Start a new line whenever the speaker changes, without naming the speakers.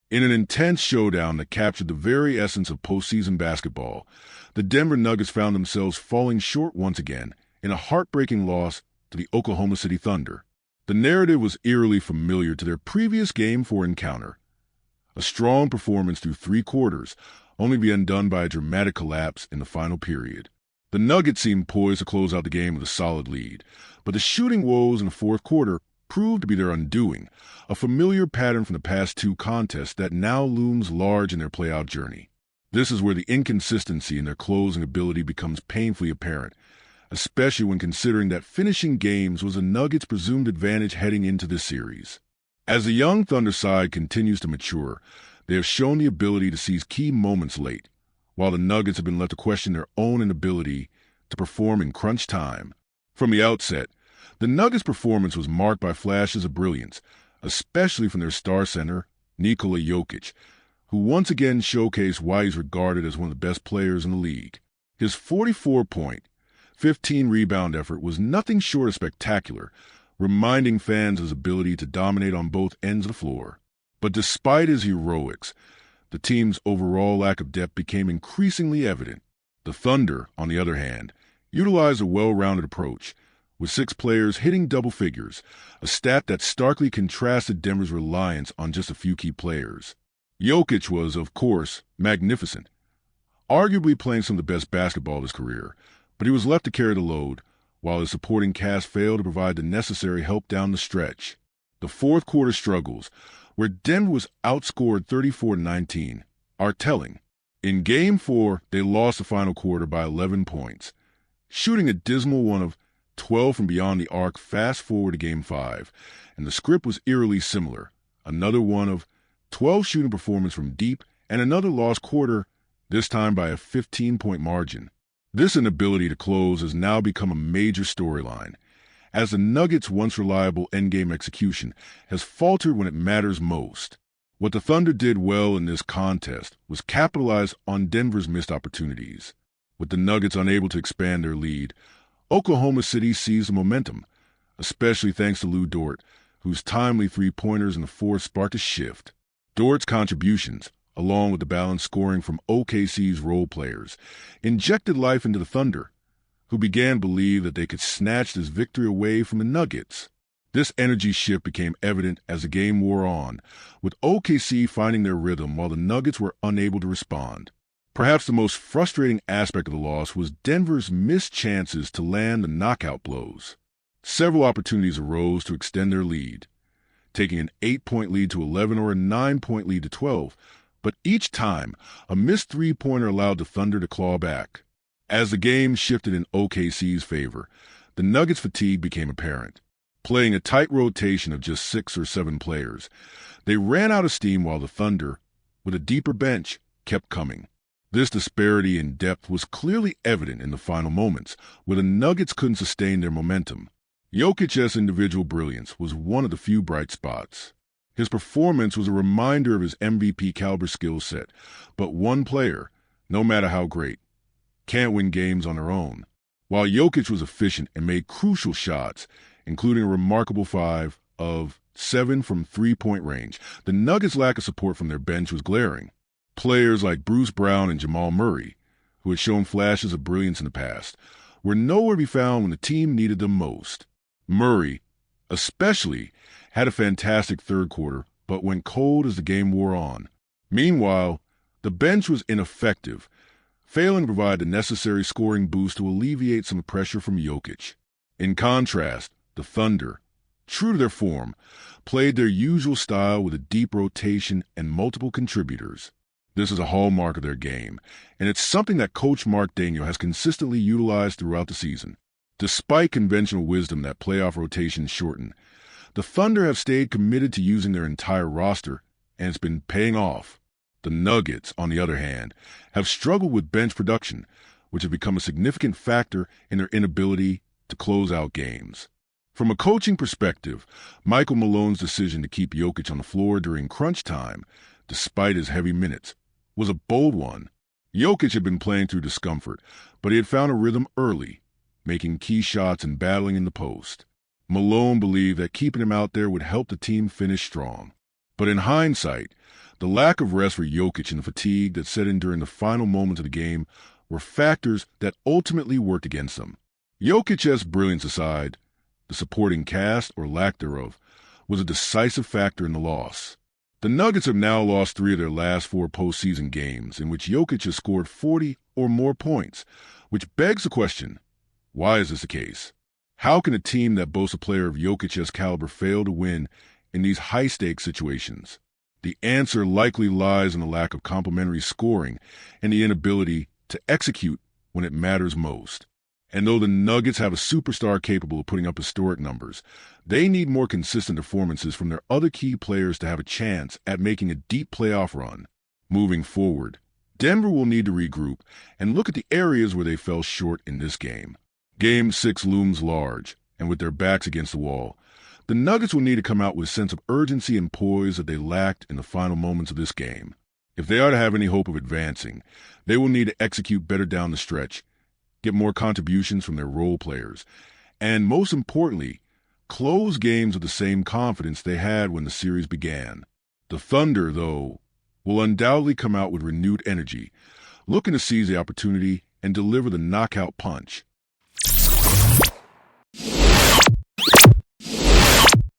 In an intense showdown that captured the very essence of postseason basketball, the Denver Nuggets found themselves falling short once again in a heartbreaking loss to the Oklahoma City Thunder. The narrative was eerily familiar to their previous Game 4 encounter. A strong performance through 3 quarters, only to be undone by a dramatic collapse in the final period. The Nuggets seemed poised to close out the game with a solid lead, but the shooting woes in the fourth quarter proved to be their undoing, a familiar pattern from the past 2 contests that now looms large in their playoff journey. This is where the inconsistency in their closing ability becomes painfully apparent, especially when considering that finishing games was the Nuggets' presumed advantage heading into this series. As the young Thunder side continues to mature, they have shown the ability to seize key moments late, while the Nuggets have been left to question their own inability to perform in crunch time. From the outset, the Nuggets' performance was marked by flashes of brilliance, especially from their star center, Nikola Jokic, who once again showcased why he's regarded as one of the best players in the league. His 44-point, 15-rebound effort was nothing short of spectacular, reminding fans of his ability to dominate on both ends of the floor. But despite his heroics, the team's overall lack of depth became increasingly evident. The Thunder, on the other hand, utilized a well-rounded approach, with 6 players hitting double figures, a stat that starkly contrasted Denver's reliance on just a few key players. Jokic was, of course, magnificent, arguably playing some of the best basketball of his career, but he was left to carry the load, while his supporting cast failed to provide the necessary help down the stretch. The fourth quarter struggles, where Denver was outscored 34-19, are telling. In Game 4, they lost the final quarter by 11 points. Shooting a dismal one of 12 from beyond the arc, fast forward to Game 5, and the script was eerily similar. Another one of 12 shooting performance from deep, and another lost quarter, this time by a 15-point margin. This inability to close has now become a major storyline, as the Nuggets' once reliable endgame execution has faltered when it matters most. What the Thunder did well in this contest was capitalize on Denver's missed opportunities. With the Nuggets unable to expand their lead, Oklahoma City seized the momentum, especially thanks to Lou Dort, whose timely 3-pointers in the fourth sparked a shift. Dort's contributions, along with the balanced scoring from OKC's role players, injected life into the Thunder, who began to believe that they could snatch this victory away from the Nuggets. This energy shift became evident as the game wore on, with OKC finding their rhythm while the Nuggets were unable to respond. Perhaps the most frustrating aspect of the loss was Denver's missed chances to land the knockout blows. Several opportunities arose to extend their lead, taking an 8-point lead to 11 or a 9-point lead to 12, but each time, a missed 3-pointer allowed the Thunder to claw back. As the game shifted in OKC's favor, the Nuggets' fatigue became apparent. Playing a tight rotation of just 6 or 7 players, they ran out of steam while the Thunder, with a deeper bench, kept coming. This disparity in depth was clearly evident in the final moments, where the Nuggets couldn't sustain their momentum. Jokic's individual brilliance was one of the few bright spots. His performance was a reminder of his MVP-caliber skill set, but one player, no matter how great, can't win games on their own. While Jokic was efficient and made crucial shots, including a remarkable 5 of 7 from 3-point range, the Nuggets' lack of support from their bench was glaring. Players like Bruce Brown and Jamal Murray, who had shown flashes of brilliance in the past, were nowhere to be found when the team needed them most. Murray, especially, had a fantastic third quarter, but went cold as the game wore on. Meanwhile, the bench was ineffective, failing to provide the necessary scoring boost to alleviate some pressure from Jokic. In contrast, the Thunder, true to their form, played their usual style with a deep rotation and multiple contributors. This is a hallmark of their game, and it's something that Coach Mark Daigneault has consistently utilized throughout the season. Despite conventional wisdom that playoff rotations shorten, the Thunder have stayed committed to using their entire roster, and it's been paying off. The Nuggets, on the other hand, have struggled with bench production, which have become a significant factor in their inability to close out games. From a coaching perspective, Michael Malone's decision to keep Jokic on the floor during crunch time, despite his heavy minutes, was a bold one. Jokic had been playing through discomfort, but he had found a rhythm early, making key shots and battling in the post. Malone believed that keeping him out there would help the team finish strong. But in hindsight, the lack of rest for Jokic and the fatigue that set in during the final moments of the game were factors that ultimately worked against them. Jokic's brilliance aside, the supporting cast, or lack thereof, was a decisive factor in the loss. The Nuggets have now lost 3 of their last 4 postseason games in which Jokic has scored 40 or more points, which begs the question, why is this the case? How can a team that boasts a player of Jokic's caliber fail to win in these high-stakes situations? The answer likely lies in the lack of complementary scoring and the inability to execute when it matters most. And though the Nuggets have a superstar capable of putting up historic numbers, they need more consistent performances from their other key players to have a chance at making a deep playoff run. Moving forward, Denver will need to regroup and look at the areas where they fell short in this game. Game 6 looms large, and with their backs against the wall, the Nuggets will need to come out with a sense of urgency and poise that they lacked in the final moments of this game. If they are to have any hope of advancing, they will need to execute better down the stretch, get more contributions from their role players, and most importantly, close games with the same confidence they had when the series began. The Thunder, though, will undoubtedly come out with renewed energy, looking to seize the opportunity and deliver the knockout punch.